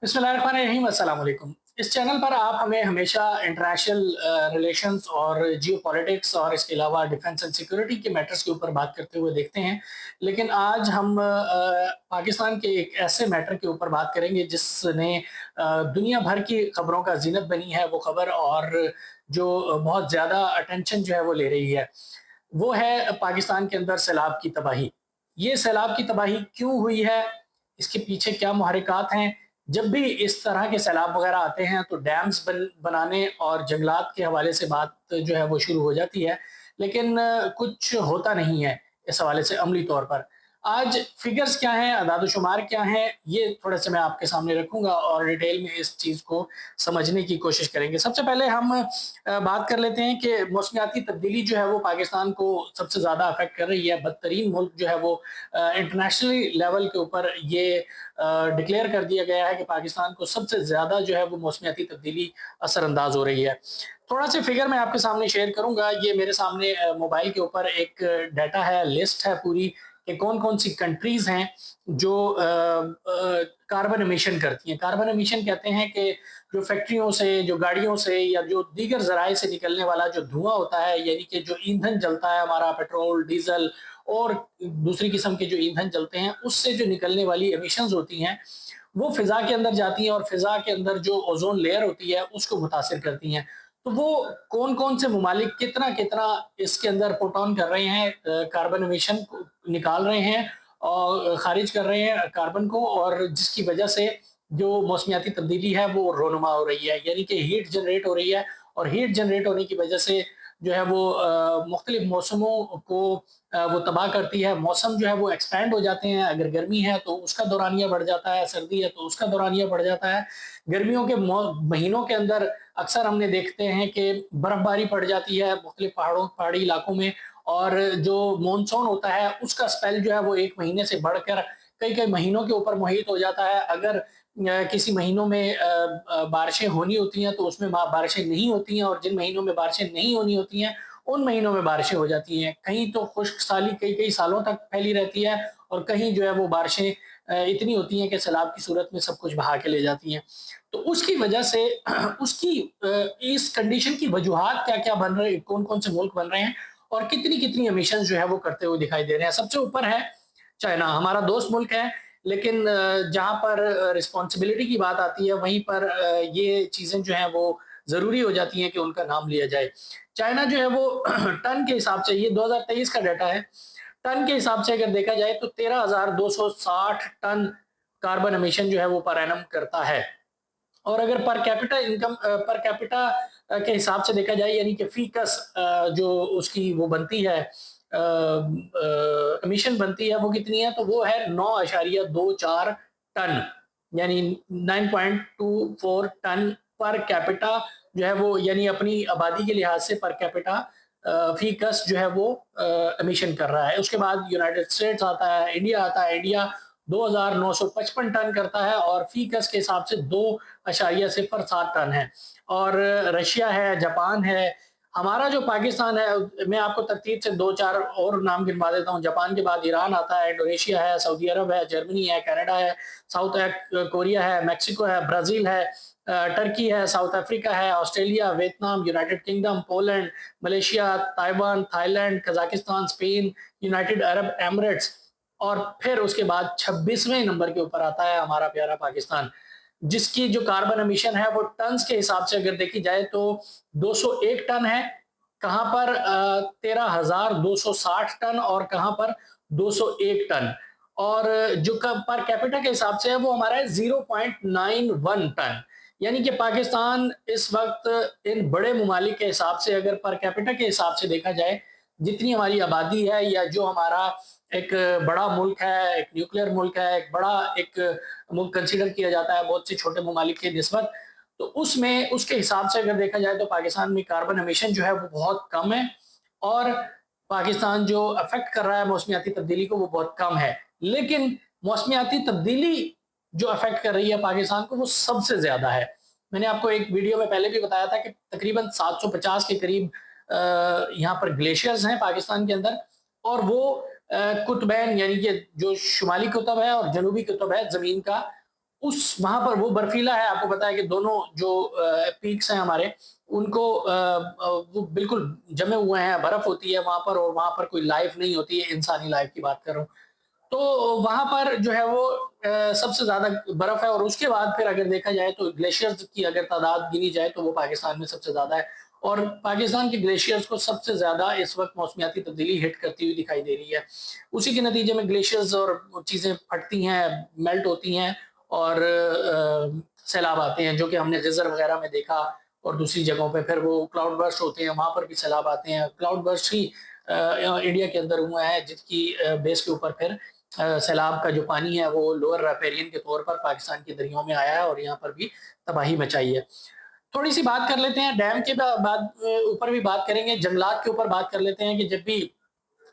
बिस्मिल्लाहिर्रहमानिर्रहीम, अस्सलाम वालेकुम। इस चैनल पर आप हमें हमेशा इंटरनेशनल रिलेशंस और जियो पॉलिटिक्स और इसके अलावा डिफेंस एंड सिक्योरिटी के मैटर्स के ऊपर बात करते हुए देखते हैं। लेकिन आज हम पाकिस्तान के एक ऐसे मैटर के ऊपर बात करेंगे जिसने दुनिया भर की खबरों का जीनत बनी है। वो खबर और जो बहुत ज़्यादा अटेंशन जो है वो ले रही है, वो है पाकिस्तान के अंदर सैलाब की तबाही। ये सैलाब की तबाही क्यों हुई है, इसके पीछे क्या मुहर्रिकात हैं? जब भी इस तरह के सैलाब वगैरह आते हैं तो डैम्स बनाने और जंगलात के हवाले से बात जो है वो शुरू हो जाती है, लेकिन कुछ होता नहीं है इस हवाले से अमली तौर पर। आज फिगर्स क्या हैं, अदाद-ओ-शुमार क्या हैं, ये थोड़ा-सा मैं आपके सामने रखूँगा और डिटेल में इस चीज़ को समझने की कोशिश करेंगे। सबसे पहले हम बात कर लेते हैं कि मौसमियाती तब्दीली जो है वो पाकिस्तान को सबसे ज़्यादा अफ़ेक्ट कर रही है। बदतरीन मुल्क जो है वो इंटरनेशनली लेवल के ऊपर ये डिक्लेयर कर दिया गया है कि पाकिस्तान को सबसे ज़्यादा जो है वो मौसमियाती तब्दीली असरअंदाज हो रही है। थोड़ा सा फिगर मैं आपके सामने शेयर करूँगा। ये मेरे सामने मोबाइल के ऊपर एक डाटा है, लिस्ट है पूरी कि कौन-कौन सी कंट्रीज़ हैं जो कार्बन एमिशन करती हैं। कार्बन एमिशन कहते हैं कि जो फैक्ट्रियों से, जो गाड़ियों से या जो दीगर ज़राए से निकलने वाला जो धुआँ होता है, यानी कि जो ईंधन जलता है हमारा पेट्रोल, डीज़ल और दूसरी किस्म के जो ईंधन जलते हैं, उससे जो निकलने वाली एमिशंस होती हैं, वो फ़िज़ा के अंदर जाती हैं और फ़िज़ा के अंदर जो ओज़ोन लेयर होती है, उसको मुतासिर करती हैं। तो वो कौन-कौन से ममालिक कितना-कितना इसके अंदर पुट ऑन कर रहे हैं, कार्बन एमिशन को निकाल रहे हैं और ख़ारिज कर रहे हैं कार्बन को, और जिसकी वजह से जो मौसमियाती तब्दीली है वो रोनुमा हो रही है, यानी कि हीट जनरेट हो रही है। और हीट जनरेट होने की वजह से जो है वो मुख्तलिफ मौसमों को वो तबाह करती है। मौसम जो है वो एक्सपैंड हो जाते हैं। अगर गर्मी है तो उसका दौरानिया बढ़ जाता है, सर्दी है तो उसका दौरानिया बढ़ जाता है। गर्मियों के महीनों के अंदर अक्सर हमने देखते हैं कि बर्फबारी पड़ जाती है मुख्तलिफ पहाड़ी इलाकों में, और जो मानसून होता है उसका स्पेल जो है वो एक महीने से बढ़कर कई कई महीनों के ऊपर मुहित हो जाता है। अगर किसी महीनों में बारिशें होनी होती हैं तो उसमें बारिशें नहीं होती हैं, और जिन महीनों में बारिशें नहीं होनी होती हैं उन महीनों में बारिशें हो जाती हैं। कहीं तो खुश्क साली कई कई सालों तक फैली रहती है, और कहीं जो है वो बारिशें इतनी होती हैं कि सैलाब की सूरत में सब कुछ बहा के ले जाती हैं। तो उसकी वजह से उसकी इस कंडीशन की वजूहात क्या-क्या बन रहे, कौन-कौन से मुल्क बन रहे हैं और कितनी-कितनी एमिशंस जो है वो करते हुए दिखाई दे रहे हैं। सबसे ऊपर है चाइना, हमारा दोस्त मुल्क है, लेकिन जहाँ पर रिस्पॉन्सिबिलिटी की बात आती है वहीं पर ये चीज़ें जो हैं वो ज़रूरी हो जाती हैं कि उनका नाम लिया जाए। चाइना जो है वो टन के हिसाब से, ये 2023 का डाटा है, टन के हिसाब से अगर देखा जाए तो 13,260 टन कार्बन एमिशन जो है वो पर एनम करता है। और अगर per capita income per capita के हिसाब से देखा जाए, यानी कि फीकस जो उसकी वो बनती है, एमिशन बनती है, वो कितनी है, तो वो है 9.24 टन, यानी 9.24 टन पर कैपिटा जो है वो, यानी अपनी आबादी के लिहाज से पर कैपिटा फीकस जो है वो एमिशन कर रहा है। उसके बाद यूनाइटेड स्टेट्स आता है, इंडिया आता है। इंडिया 2,955 टन करता है और फीकस के हिसाब से 2.07 टन है। और रशिया है, जापान है। हमारा जो पाकिस्तान है, मैं आपको तरतीब से 2-4 और नाम गिनवा देता हूँ। जापान के बाद ईरान आता है, इंडोनेशिया है, सऊदी अरब है, जर्मनी है, कनाडा है, साउथ कोरिया है, मेक्सिको है, ब्राज़ील है, टर्की है, साउथ अफ्रीका है, Australia, Vietnam, United kingdom, Poland, Malaysia, Taiwan, Thailand, Kazakhstan, Spain, United Arab Emirates. और फिर उसके बाद 26वें नंबर के ऊपर आता है हमारा प्यारा पाकिस्तान, जिसकी जो कार्बन एमिशन है वो टन्स के हिसाब से अगर देखी जाए तो 201 टन है। कहाँ पर 13,260 टन, और कहाँ पर 201 टन। और जो पर कैपिटा के हिसाब से है वो हमारा है 0.91 टन। यानी कि पाकिस्तान इस वक्त इन बड़े ममालिक के हिसाब से, अगर पर कैपिटा के हिसाब से देखा जाए, जितनी हमारी आबादी है या जो हमारा एक बड़ा मुल्क है, एक न्यूक्लियर मुल्क है, एक बड़ा एक मुल्क कंसीडर किया जाता है बहुत से छोटे ममालिक की निस्बत, तो उसमें उसके हिसाब से अगर देखा जाए तो पाकिस्तान में कार्बन एमिशन जो है वो बहुत कम है, और पाकिस्तान जो अफेक्ट कर रहा है मौसमियाती तब्दीली को वो बहुत कम है। लेकिन मौसमियाती तब्दीली जो अफेक्ट कर रही है पाकिस्तान को वो सबसे ज़्यादा है। मैंने आपको एक वीडियो में पहले भी बताया था कि तकरीबन 750 के करीब यहाँ पर ग्लेशियर्स हैं पाकिस्तान के अंदर, और वो कुतुबैन, यानी कि जो शुमाली कुतुब है और जनूबी कुतुब है ज़मीन का, उस वहाँ पर वो बर्फीला है, आपको पता है कि दोनों जो पीक्स हैं हमारे, उनको वो बिल्कुल जमे हुए हैं, बर्फ होती है वहाँ पर, और वहाँ पर कोई लाइफ नहीं होती है, इंसानी लाइफ की बात कर रहा हूँ। तो वहाँ पर जो है वो सबसे ज़्यादा बर्फ है, और उसके बाद फिर अगर देखा जाए तो ग्लेशियर्स की अगर तादाद गिनी जाए तो वो पाकिस्तान में सबसे ज़्यादा है, और पाकिस्तान के ग्लेशियर्स को सबसे ज़्यादा इस वक्त मौसमियाती तब्दीली हिट करती हुई दिखाई दे रही है। उसी के नतीजे में ग्लेशियर्स और चीज़ें फटती हैं, मेल्ट होती हैं, और सैलाब आते हैं, जो कि हमने गज़र वगैरह में देखा, और दूसरी जगहों पे फिर वो क्लाउड बर्स्ट होते हैं, वहाँ पर भी सैलाब आते हैं। क्लाउड बर्स्ट ही इंडिया के अंदर हुआ है, जिसकी बेस के ऊपर फिर सैलाब का जो पानी है वो लोअर रैपेरियन के तौर पर पाकिस्तान के दरियाओं में आया है, और यहाँ पर भी तबाही मचाई है। थोड़ी सी बात कर लेते हैं डैम के बाद, ऊपर भी बात करेंगे, जंगलात के ऊपर बात कर लेते हैं कि जब भी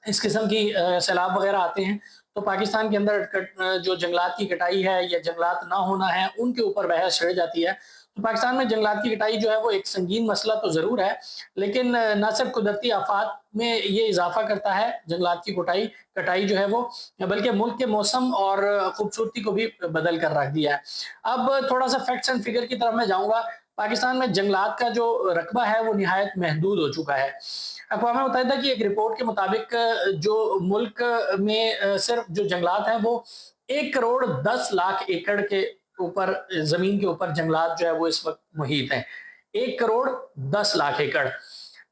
इस किस्म की सैलाब वगैरह आते हैं तो पाकिस्तान के अंदर जो जंगलात की कटाई है या जंगलात ना होना है, उनके ऊपर बहस छिड़ जाती है। तो पाकिस्तान में जंगलात की कटाई जो है वो एक संगीन मसला तो ज़रूर है, लेकिन न सिर्फ कुदरती आफात में ये इजाफा करता है जंगलात की कटाई कटाई जो है वो, बल्कि मुल्क के मौसम और खूबसूरती को भी बदल कर रख दिया है। अब थोड़ा सा फैक्ट्स एंड फिगर की तरफ मैं जाऊँगा। पाकिस्तान में जंगलात का जो रकबा है वो निहायत महदूद हो चुका है। अक़वाम मुत्तहिदा की एक रिपोर्ट के मुताबिक जो मुल्क में सिर्फ जो जंगलात हैं वो 1 करोड़ 10 लाख एकड़ के ऊपर, ज़मीन के ऊपर जंगलात जो है वो इस वक़्त मुहीत हैं। 1 करोड़ 10 लाख एकड़,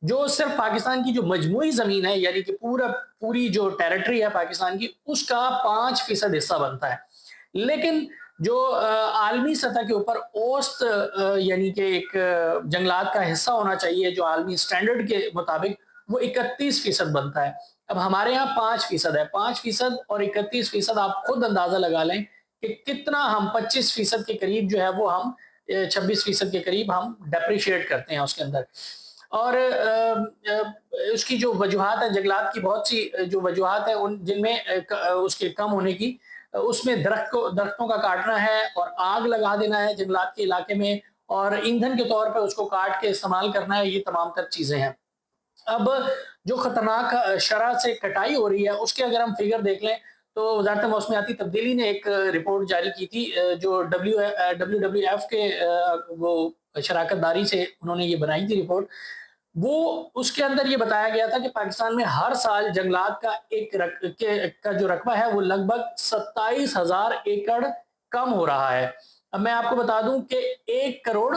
जो सिर्फ पाकिस्तान की जो मजमूई ज़मीन है, यानी कि पूरी जो टेरिटरी है पाकिस्तान की, उसका 5% हिस्सा बनता है। लेकिन जो आलमी सतह के ऊपर औसत यानी कि एक जंगलात का हिस्सा होना चाहिए जो आलमी स्टैंडर्ड के मुताबिक, वो 31% बनता है। अब हमारे यहाँ 5% है। 5% और 31% आप खुद अंदाजा लगा लें कि कितना हम 25% के करीब जो है वो हम 26% के करीब हम डेप्रिशिएट करते हैं उसके अंदर। और उसकी जो वजूहात है जंगलात की, बहुत सी जो वजूहात है उन जिनमें उसके कम होने की, उसमें दरख्तों का काटना है और आग लगा देना है जंगलात के इलाके में, और ईंधन के तौर पे उसको काट के इस्तेमाल करना है, ये तमाम तर चीज़ें हैं। अब जो खतरनाक शरह से कटाई हो रही है उसके अगर हम फिगर देख लें तो वजारत मौसमियाती तब्दीली ने एक रिपोर्ट जारी की थी, जो WWF के वो शराकत दारी से उन्होंने ये बनाई थी रिपोर्ट। वो उसके अंदर ये बताया गया था कि पाकिस्तान में हर साल जंगलात का का जो रकबा है वो लगभग 27,000 एकड़ कम हो रहा है। अब मैं आपको बता दूं कि 1 करोड़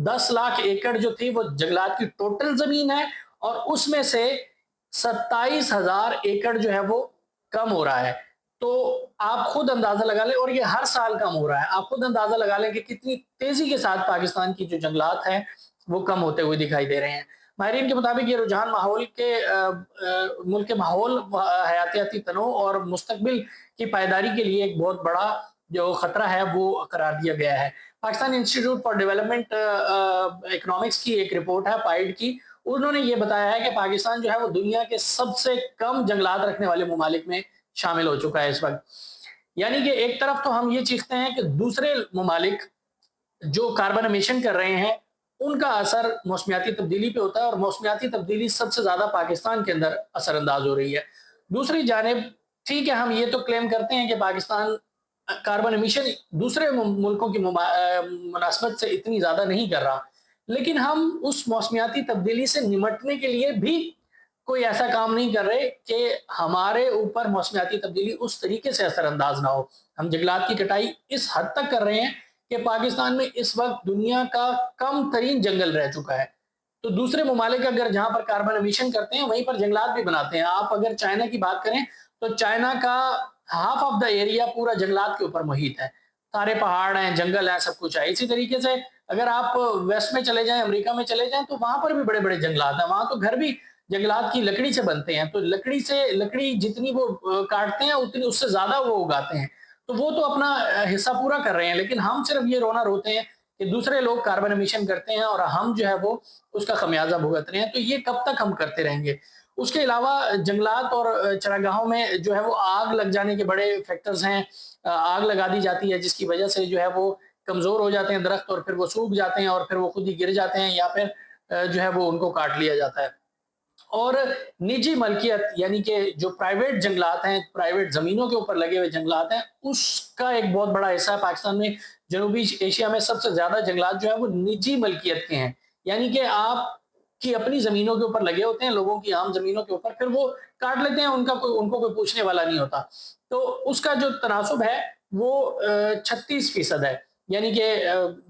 10 लाख एकड़ जो थी वो जंगलात की टोटल जमीन है, और उसमें से 27,000 एकड़ जो है वो कम हो रहा है। तो आप खुद अंदाजा लगा लें, और ये हर साल कम हो रहा है, आप खुद अंदाजा लगा लें कि कितनी तेजी के साथ पाकिस्तान की जो जंगलात हैं वो कम होते हुए दिखाई दे रहे हैं। माहिरीन के मुताबिक ये रुझान माहौल के मुल्क के माहौल, हयातियाती तनों और मुस्तकबिल की पायदारी के लिए एक बहुत बड़ा जो खतरा है वो करार दिया गया है। Pakistan institute for development economics की एक रिपोर्ट है पाइड की, उन्होंने ये बताया है कि पाकिस्तान जो है वो दुनिया के सबसे कम जंगलात रखने वाले ममालिक में शामिल हो चुका है इस वक्त। यानी कि एक तरफ तो हम ये चीखते हैं कि दूसरे ममालिक जो कार्बन एमिशन कर रहे हैं उनका असर मौसमियाती तब्दीली पे होता है, और मौसमियाती तब्दीली सबसे ज्यादा पाकिस्तान के अंदर असरअंदाज हो रही है। दूसरी जानिब ठीक है, हम ये तो क्लेम करते हैं कि पाकिस्तान कार्बन एमिशन दूसरे मुल्कों की मुनासबत से इतनी ज्यादा नहीं कर रहा, लेकिन हम उस मौसमियाती तब्दीली से निमटने के लिए भी कोई ऐसा काम नहीं कर रहे कि हमारे ऊपर मौसमियाती तब्दीली उस तरीके से असरअंदाज ना हो। हम जंगलात की कटाई इस हद तक कर रहे हैं कि पाकिस्तान में इस वक्त दुनिया का कम तरीन जंगल रह चुका है। तो दूसरे ममालिक अगर जहां पर कार्बन एमिशन करते हैं वहीं पर जंगलात भी बनाते हैं। आप अगर चाइना की बात करें तो चाइना का हाफ ऑफ द एरिया पूरा जंगलात के ऊपर मुहित है, सारे पहाड़ हैं, जंगल है, सब कुछ है। इसी तरीके से अगर आप वेस्ट में चले जाएं, अमेरिका में चले जाएं, तो वहां पर भी बड़े बड़े जंगलात हैं, वहां तो घर भी जंगलात की लकड़ी से बनते हैं। तो लकड़ी जितनी वो काटते हैं उतनी उससे ज्यादा वो उगाते हैं। तो वो तो अपना हिस्सा पूरा कर रहे हैं, लेकिन हम सिर्फ ये रोना रोते हैं कि दूसरे लोग कार्बन एमिशन करते हैं और हम जो है वो उसका खमियाजा भुगत रहे हैं। तो ये कब तक हम करते रहेंगे? उसके अलावा जंगलात और चरागाहों में जो है वो आग लग जाने के बड़े फैक्टर्स हैं। आग लगा दी जाती है जिसकी वजह से जो है वो कमजोर हो जाते हैं दरख्त, और फिर वो सूख जाते हैं, और फिर वो खुद ही गिर जाते हैं, या फिर जो है वो उनको काट लिया जाता है। और निजी मलकियत यानी कि जो प्राइवेट जंगलात हैं, प्राइवेट जमीनों के ऊपर लगे हुए जंगलात हैं, उसका एक बहुत बड़ा हिस्सा है पाकिस्तान में جنوبی ایشیا میں سب سے زیادہ جنگلات جو ہے وہ نجی ملکیت کے ہیں، یعنی کہ آپ کی اپنی زمینوں کے اوپر لگے ہوتے ہیں، لوگوں کی عام زمینوں کے اوپر، پھر وہ کاٹ لیتے ہیں، ان کو کوئی پوچھنے والا نہیں ہوتا۔ تو اس کا جو تناسب ہے وہ 36% ہے، یعنی کہ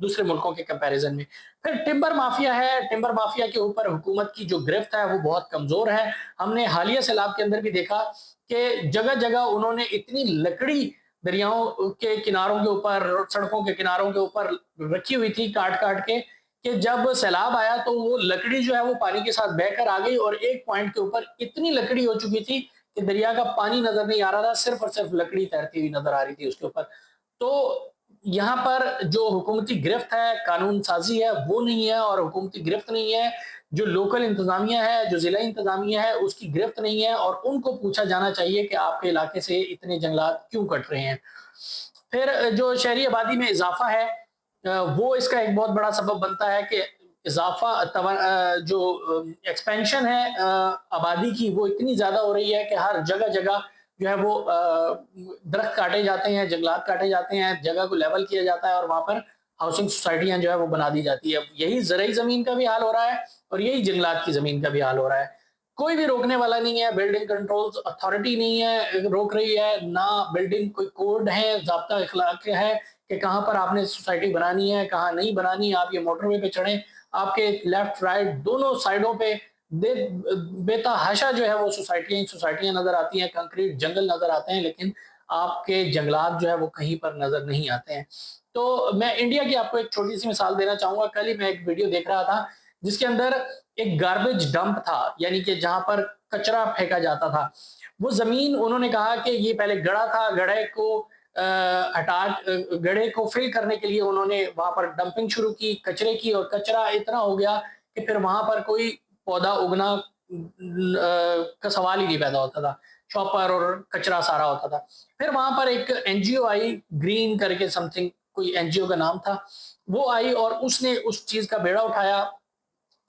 دوسرے ملکوں کے کمپیریزن میں۔ پھر ٹمبر مافیا ہے، ٹمبر مافیا کے اوپر حکومت کی جو گرفت ہے وہ بہت کمزور ہے۔ ہم نے حالیہ سیلاب کے اندر بھی دیکھا کہ جگہ جگہ انہوں نے اتنی لکڑی دریاؤں کے کناروں کے اوپر، سڑکوں کے کناروں کے اوپر رکھی ہوئی تھی کاٹ کاٹ کے، کہ جب سیلاب آیا تو وہ لکڑی جو ہے وہ پانی کے ساتھ بہہ کر آ گئی، اور ایک پوائنٹ کے اوپر اتنی لکڑی ہو چکی تھی کہ دریا کا پانی نظر نہیں آ رہا تھا، صرف اور صرف لکڑی تیرتی ہوئی نظر آ رہی تھی اس کے اوپر۔ تو یہاں پر جو حکومتی گرفت ہے، قانون سازی ہے، وہ نہیں ہے، اور حکومتی گرفت نہیں ہے، جو لوکل انتظامیہ ہے، جو ضلعی انتظامیہ ہے، اس کی گرفت نہیں ہے، اور ان کو پوچھا جانا چاہیے کہ آپ کے علاقے سے اتنے جنگلات کیوں کٹ رہے ہیں۔ پھر جو شہری آبادی میں اضافہ ہے، وہ اس کا ایک بہت بڑا سبب بنتا ہے کہ جو ایکسپینشن ہے آبادی کی، وہ اتنی زیادہ ہو رہی ہے کہ ہر جگہ جگہ جو ہے وہ درخت کاٹے جاتے ہیں، جنگلات کاٹے جاتے ہیں، جگہ کو لیول کیا جاتا ہے، اور وہاں پر ہاؤسنگ سوسائٹیاں جو ہے وہ بنا دی جاتی ہے۔ یہی زرعی زمین کا بھی حال ہو رہا ہے، اور یہی جنگلات کی زمین کا بھی حال ہو رہا ہے۔ کوئی بھی روکنے والا نہیں ہے، بلڈنگ کنٹرول اتھارٹی نہیں ہے روک رہی ہے، نہ بلڈنگ کوئی کوڈ ہے، ضابطہ اخلاق ہے کہ کہاں پر آپ نے سوسائٹی بنانی ہے، کہاں نہیں بنانی۔ آپ یہ موٹر وے پہ چڑھیں، آپ کے لیفٹ رائٹ دونوں سائڈوں پہ بے تحاشا جو ہے وہ سوسائٹیاں نظر آتی ہیں، کنکریٹ جنگل نظر آتے ہیں، لیکن آپ کے جنگلات جو ہے وہ کہیں پر نظر نہیں آتے ہیں۔ تو میں انڈیا کی آپ کو ایک چھوٹی سی مثال دینا چاہوں گا۔ کل ہی میں ایک ویڈیو دیکھ رہا تھا جس کے اندر ایک گاربیج ڈمپ تھا، یعنی کہ جہاں پر کچرا پھینکا جاتا تھا۔ وہ زمین انہوں نے کہا کہ یہ پہلے گڑھا تھا، گڑھے کو فل کرنے کے لیے انہوں نے وہاں پر ڈمپنگ شروع کی کچرے کی، اور کچرا اتنا ہو گیا کہ پھر وہاں پر کوئی پودا اگنا کا سوال ہی نہیں پیدا ہوتا تھا، چاپر اور کچرا سارا ہوتا تھا۔ پھر وہاں پر ایک این جی او آئی، گرین کر کے سم تھنگ کوئی این جی او کا نام تھا، وہ آئی اور اس نے اس چیز کا بیڑا اٹھایا،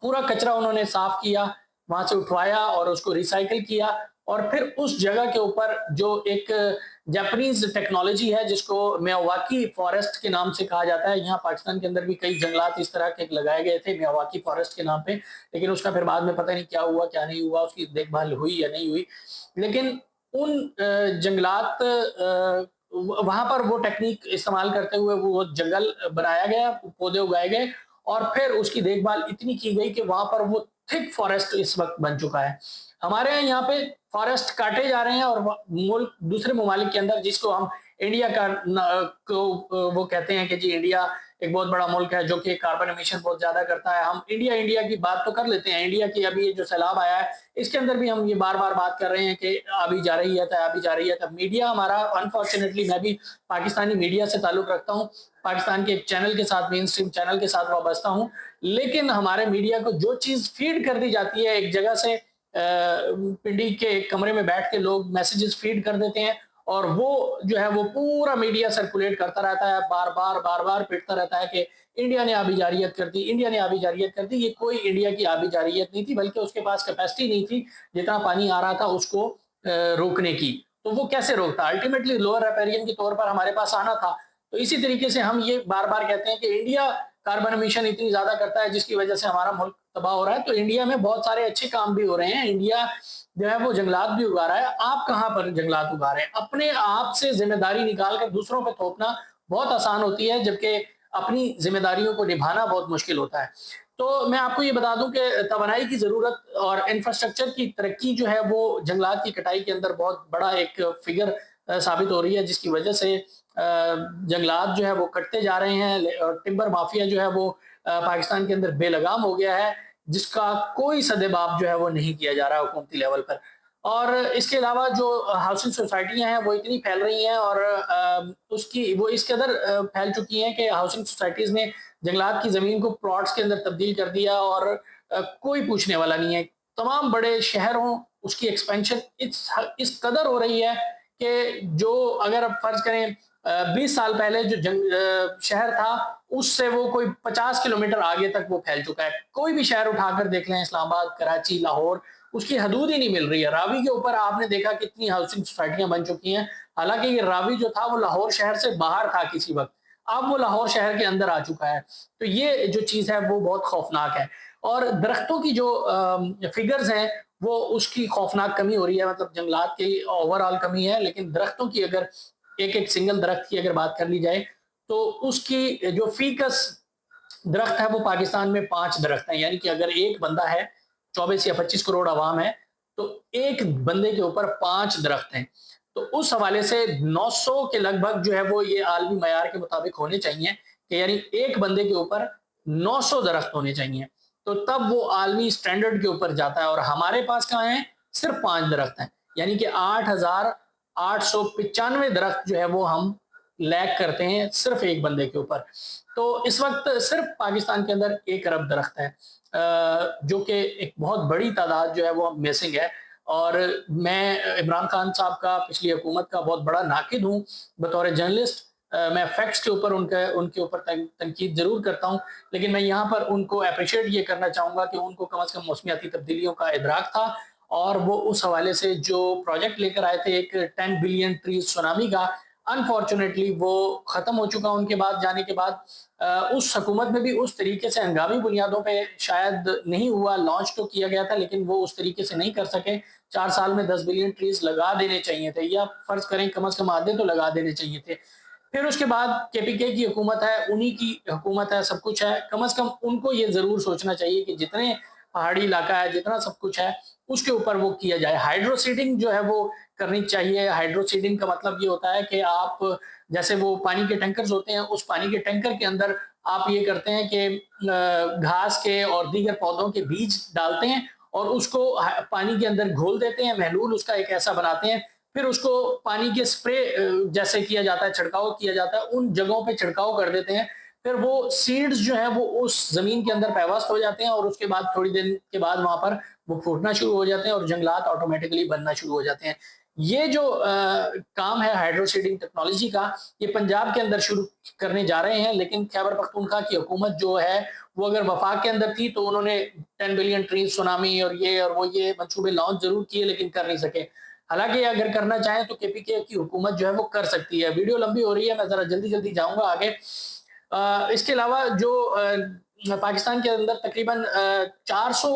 پورا کچرا انہوں نے صاف کیا، وہاں سے اٹھوایا اور اس کو ریسائیکل کیا، اور پھر اس جگہ کے اوپر جو ایک جاپنیز ٹیکنالوجی ہے جس کو میاواکی فارسٹ کے نام سے کہا جاتا ہے۔ یہاں پاکستان کے اندر بھی کئی جنگلات اس طرح کے لگائے گئے تھے میاواکی فارسٹ کے نام پہ، لیکن اس کا پھر بعد میں پتہ نہیں کیا ہوا کیا نہیں ہوا، اس کی دیکھ بھال ہوئی یا نہیں ہوئی۔ لیکن ان جنگلات وہاں پر وہ ٹیکنیک استعمال کرتے ہوئے وہ جنگل بنایا گیا، پودے اگائے گئے، اور پھر اس کی دیکھ بھال اتنی کی گئی کہ وہاں پر وہ تھک فارسٹ اس وقت بن چکا ہے۔ ہمارے یہاں پہ فارسٹ کاٹے جا رہے ہیں، اور ملک دوسرے ممالک کے اندر جس کو ہم انڈیا کا وہ کہتے ہیں کہ جی انڈیا ایک بہت بڑا ملک ہے جو کہ کاربن امیشن بہت زیادہ کرتا ہے، ہم انڈیا کی بات تو کر لیتے ہیں۔ انڈیا کی ابھی جو سیلاب آیا ہے اس کے اندر بھی ہم یہ بار بار بات کر رہے ہیں کہ ابھی جا رہی ہے، ابھی جا رہی ہے۔ تب میڈیا ہمارا انفارچونیٹلی، میں بھی پاکستانی میڈیا سے تعلق رکھتا ہوں، پاکستان کے ایک چینل کے ساتھ، مین سٹریم چینل کے ساتھ وابستہ ہوں، لیکن ہمارے میڈیا کو جو چیز فیڈ کر دی جاتی ہے، ایک جگہ سے پنڈی کے ایک کمرے میں بیٹھ کے لوگ میسیجز فیڈ کر دیتے ہیں، اور وہ جو ہے وہ پورا میڈیا سرکولیٹ کرتا رہتا ہے، بار بار پیٹتا رہتا ہے کہ انڈیا نے آبی جاریت کر دی، انڈیا نے آبی جاریت کر دی۔ یہ کوئی انڈیا کی آبی جاریت نہیں تھی، بلکہ اس کے پاس کیپیسٹی نہیں تھی جتنا پانی آ رہا تھا اس کو روکنے کی۔ تو وہ کیسے روکتا؟ الٹیمیٹلی لوور ریپیرین کے طور پر ہمارے پاس آنا تھا۔ تو اسی طریقے سے ہم یہ بار بار کہتے ہیں کہ انڈیا کاربن امیشن اتنی زیادہ کرتا ہے جس کی وجہ سے ہمارا ملک تباہ ہو رہا ہے۔ تو انڈیا میں بہت سارے اچھے کام بھی ہو رہے ہیں، انڈیا جو ہے وہ جنگلات بھی اگا رہا ہے۔ آپ کہاں پر جنگلات اگا رہے ہیں؟ اپنے آپ سے ذمہ داری نکال کر دوسروں پہ تھوپنا بہت آسان ہوتی ہے، جبکہ اپنی ذمہ داریوں کو نبھانا بہت مشکل ہوتا ہے۔ تو میں آپ کو یہ بتا دوں کہ توانائی کی ضرورت اور انفراسٹرکچر کی ترقی جو ہے وہ جنگلات کی کٹائی کے اندر بہت بڑا ایک فگر ثابت ہو رہی ہے، جس کی وجہ سے جنگلات جو ہے وہ کٹتے جا رہے ہیں، اور ٹمبر مافیا جو ہے وہ پاکستان کے اندر بے لگام ہو گیا ہے، جس کا کوئی سدباب جو ہے وہ نہیں کیا جا رہا حکومتی لیول پر۔ اور اس کے علاوہ جو ہاؤسنگ سوسائٹیاں ہیں وہ اتنی پھیل رہی ہیں، اور وہ اس قدر پھیل چکی ہیں کہ ہاؤسنگ سوسائٹیز نے جنگلات کی زمین کو پلاٹس کے اندر تبدیل کر دیا، اور کوئی پوچھنے والا نہیں ہے۔ تمام بڑے شہر ہوں، اس کی ایکسپینشن اس قدر ہو رہی ہے کہ جو اگر آپ فرض کریں 20 سال پہلے جو شہر تھا اس سے وہ کوئی 50 کلومیٹر آگے تک وہ پھیل چکا ہے۔ کوئی بھی شہر اٹھا کر دیکھ لیں، اسلام آباد، کراچی، لاہور، اس کی حدود ہی نہیں مل رہی ہے۔ راوی کے اوپر آپ نے دیکھا کتنی ہاؤسنگ سوسائٹیاں بن چکی ہیں، حالانکہ یہ راوی جو تھا وہ لاہور شہر سے باہر تھا کسی وقت۔ اب وہ لاہور شہر کے اندر آ چکا ہے۔ تو یہ جو چیز ہے وہ بہت خوفناک ہے، اور درختوں کی جو فگرز ہیں وہ اس کی خوفناک کمی ہو رہی ہے، مطلب جنگلات کی اوور آل کمی ہے، لیکن درختوں کی اگر ایک ایک سنگل درخت کی اگر بات کر لی جائے تو اس کی جو فیکس درخت ہے وہ پاکستان میں 5 درخت ہیں، یعنی کہ اگر ایک بندہ ہے، 24 یا 25 کروڑ عوام ہے، تو ایک بندے کے اوپر 5 درخت ہیں۔ تو اس حوالے سے 900 کے لگ بھگ جو ہے وہ یہ عالمی معیار کے مطابق ہونے چاہیے کہ یعنی ایک بندے کے اوپر 900 درخت ہونے چاہیے، تو تب وہ عالمی سٹینڈرڈ کے اوپر جاتا ہے، اور ہمارے پاس کہاں ہیں؟ صرف 5 درخت ہیں، یعنی کہ 8,895 درخت جو ہے وہ ہم لیک کرتے ہیں صرف ایک بندے کے اوپر۔ تو اس وقت صرف پاکستان کے اندر 1 ارب درخت ہے، جو کہ ایک بہت بڑی تعداد جو ہے وہ میسنگ ہے، اور میں عمران خان صاحب کا، پچھلی حکومت کا بہت بڑا ناقد ہوں بطور جرنلسٹ۔ میں فیکٹس کے اوپر ان کے اوپر تنقید ضرور کرتا ہوں، لیکن میں یہاں پر ان کو اپریشیٹ یہ کرنا چاہوں گا کہ ان کو کم از کم موسمیاتی تبدیلیوں کا ادراک تھا، اور وہ اس حوالے سے جو پروجیکٹ لے کر آئے تھے ایک 10 بلین ٹریز سونامی کا، انفارچونیٹلی وہ ختم ہو چکا ان کے بعد جانے کے بعد۔ اس حکومت میں بھی اس طریقے سے ہنگامی بنیادوں پہ شاید نہیں ہوا، لانچ تو کیا گیا تھا لیکن وہ اس طریقے سے نہیں کر سکے۔ 4 سال میں 10 بلین ٹریز لگا دینے چاہیے تھے، یا فرض کریں کم از کم آدھے تو لگا دینے چاہیے تھے۔ پھر اس کے بعد کے پی کے کی حکومت ہے، انہی کی حکومت ہے، سب کچھ ہے، کم از کم ان کو یہ ضرور سوچنا چاہیے کہ جتنے پہاڑی علاقہ ہے، جتنا سب کچھ ہے، اس کے اوپر وہ کیا جائے۔ ہائیڈرو سیڈنگ جو ہے وہ کرنی چاہیے۔ ہائیڈرو سیڈنگ کا مطلب یہ ہوتا ہے کہ آپ جیسے وہ پانی کے ٹینکرز ہوتے ہیں، اس پانی کے ٹینکر کے اندر آپ یہ کرتے ہیں کہ گھاس کے اور دیگر پودوں کے بیج ڈالتے ہیں، اور اس کو پانی کے اندر گھول دیتے ہیں، محلول اس کا ایک ایسا بناتے ہیں، پھر اس کو پانی کے سپرے جیسے کیا جاتا ہے، چھڑکاؤ کیا جاتا ہے، ان جگہوں پہ چھڑکاؤ کر دیتے ہیں، پھر وہ سیڈز جو ہیں وہ اس زمین کے اندر پیوست ہو جاتے ہیں، اور اس کے بعد تھوڑی دن کے بعد وہاں پر وہ پھوٹنا شروع ہو جاتے ہیں، اور جنگلات آٹومیٹکلی بننا شروع ہو جاتے ہیں۔ یہ جو کام ہے ہائیڈرو سیڈنگ ٹیکنالوجی کا، یہ پنجاب کے اندر شروع کرنے جا رہے ہیں، لیکن خیبر پختونخوا کی حکومت جو ہے وہ اگر وفاق کے اندر تھی تو انہوں نے 10 بلین ٹریز سونامی اور وہ یہ منصوبے لانچ ضرور کیے لیکن کر نہیں سکے۔ حالانکہ اگر کرنا چاہیں تو کے پی کے کی حکومت جو ہے وہ کر سکتی ہے۔ ویڈیو لمبی ہو رہی ہے، میں ذرا جلدی جلدی جاؤں گا آگے۔ اس کے علاوہ جو پاکستان کے اندر تقریباً 400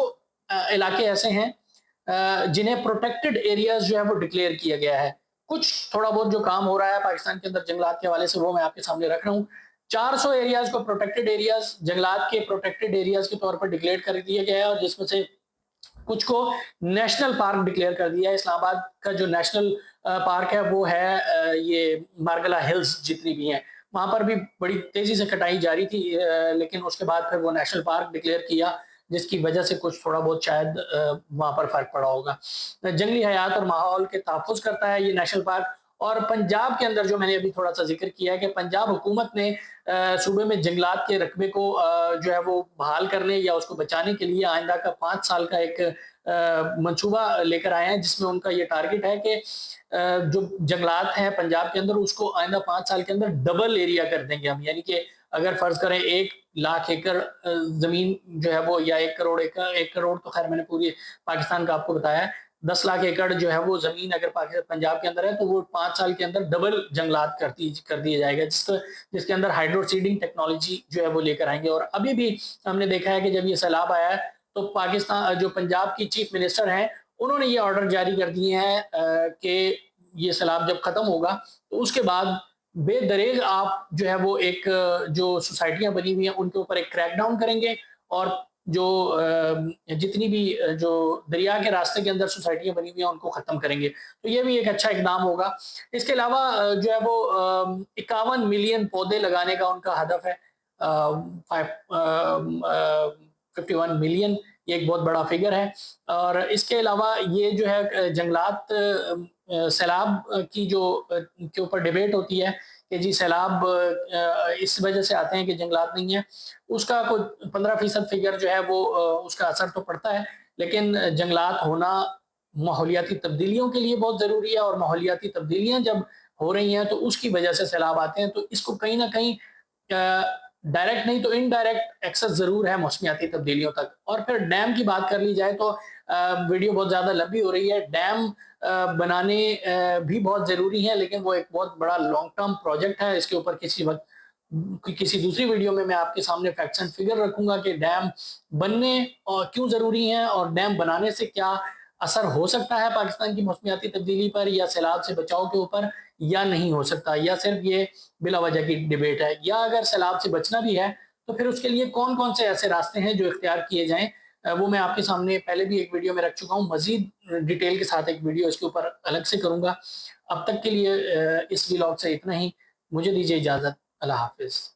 علاقے ایسے ہیں جنہیں پروٹیکٹڈ ایریاز جو ہے وہ ڈکلیئر کیا گیا ہے۔ کچھ تھوڑا بہت جو کام ہو رہا ہے پاکستان کے اندر جنگلات کے حوالے سے وہ میں آپ کے سامنے رکھ رہا ہوں۔ 400 ایریاز کو پروٹیکٹڈ ایریاز، جنگلات کے پروٹیکٹڈ ایریاز کے طور پر ڈکلیئر کر دیا گیا ہے، اور جس میں سے کچھ کو نیشنل پارک ڈکلیئر کر دیا ہے۔ اسلام آباد کا جو نیشنل پارک ہے وہ ہے یہ مارگلہ ہلز، جتنی بھی ہیں وہاں پر بھی بڑی تیزی سے کٹائی جاری تھی، لیکن اس کے بعد پھر وہ نیشنل پارک ڈکلیئر کیا، جس کی وجہ سے کچھ تھوڑا بہت شاید وہاں پر فرق پڑا ہوگا۔ جنگلی حیات اور ماحول کے تحفظ کرتا ہے یہ نیشنل پارک۔ اور پنجاب کے اندر جو میں نے ابھی تھوڑا سا ذکر کیا ہے کہ پنجاب حکومت نے صوبے میں جنگلات کے رقبے کو جو ہے وہ بحال کرنے یا اس کو بچانے کے لیے آئندہ کا 5 سال کا ایک منصوبہ لے کر آئے ہیں، جس میں ان کا یہ ٹارگٹ ہے کہ جو جنگلات ہیں پنجاب کے اندر اس کو آئندہ 5 سال کے اندر ڈبل ایریا کر دیں گے ہم، یعنی کہ اگر فرض کریں 1,00,000 ایکڑ زمین جو ہے وہ، یا 1 کروڑ تو خیر میں نے پوری پاکستان کا آپ کو بتایا ہے، 10,00,000 ایکڑ جو ہے وہ زمین اگر پنجاب کے اندر ہے تو وہ 5 سال کے اندر ڈبل جنگلات کر دیا جائے گا، جس کے اندر ہائیڈرو سیڈنگ ٹیکنالوجی جو ہے وہ لے کر آئیں گے۔ اور ابھی بھی ہم نے دیکھا ہے کہ جب یہ سیلاب آیا ہے تو پاکستان جو پنجاب کی چیف منسٹر ہیں انہوں نے یہ آرڈر جاری کر دیے ہیں کہ یہ سیلاب جب ختم ہوگا تو اس کے بعد بے دریغ آپ جو ہے وہ ایک جو سوسائٹیاں بنی ہوئی ہیں ان کے اوپر ایک کریک ڈاؤن کریں گے، اور جو جتنی بھی جو دریا کے راستے کے اندر سوسائٹیاں بنی ہوئی ہیں ان کو ختم کریں گے۔ تو یہ بھی ایک اچھا اقدام ہوگا۔ اس کے علاوہ جو ہے وہ 51 ملین پودے لگانے کا ان کا ہدف ہے، 51 ملین، یہ ایک بہت بڑا فگر ہے۔ اور اس کے علاوہ یہ جو ہے جنگلات سیلاب کی جو کے اوپر ڈیبیٹ ہوتی ہے کہ جی سیلاب اس وجہ سے آتے ہیں کہ جنگلات نہیں ہیں، اس کا کوئی 15% فگر جو ہے وہ اس کا اثر تو پڑتا ہے، لیکن جنگلات ہونا ماحولیاتی تبدیلیوں کے لیے بہت ضروری ہے، اور ماحولیاتی تبدیلیاں جب ہو رہی ہیں تو اس کی وجہ سے سیلاب آتے ہیں۔ تو اس کو کہیں نہ کہیں ڈائریکٹ نہیں تو انڈائریکٹ ایکسس ضرور ہے موسمیاتی تبدیلیوں تک۔ اور پھر ڈیم کی بات کر لی جائے تو ویڈیو بہت زیادہ لمبی ہو رہی ہے، ڈیم بنانے بھی بہت ضروری ہے، لیکن وہ ایک بہت بڑا لانگ ٹرم پروجیکٹ ہے، اس کے اوپر کسی وقت किसी दूसरी वीडियो में मैं आपके सामने फैक्ट्स एंड फिगर रखूंगा कि डैम बनने और क्यों ज़रूरी हैं और डैम बनाने से क्या असर हो सकता है पाकिस्तान की मौसमियाती तब्दीली पर या सैलाब से बचाव के ऊपर, या नहीं हो सकता, या सिर्फ ये बिला वजह की डिबेट है, या अगर सैलाब से बचना भी है तो फिर उसके लिए कौन कौन से ऐसे रास्ते हैं जो इख्तियार किए जाएं। वो मैं आपके सामने पहले भी एक वीडियो में रख चुका हूँ, मजीद डिटेल के साथ एक वीडियो इसके ऊपर अलग से करूंगा। अब तक के लिए इस व्लॉग से इतना ही। मुझे दीजिए इजाज़त। अल्लाह हाफिज़।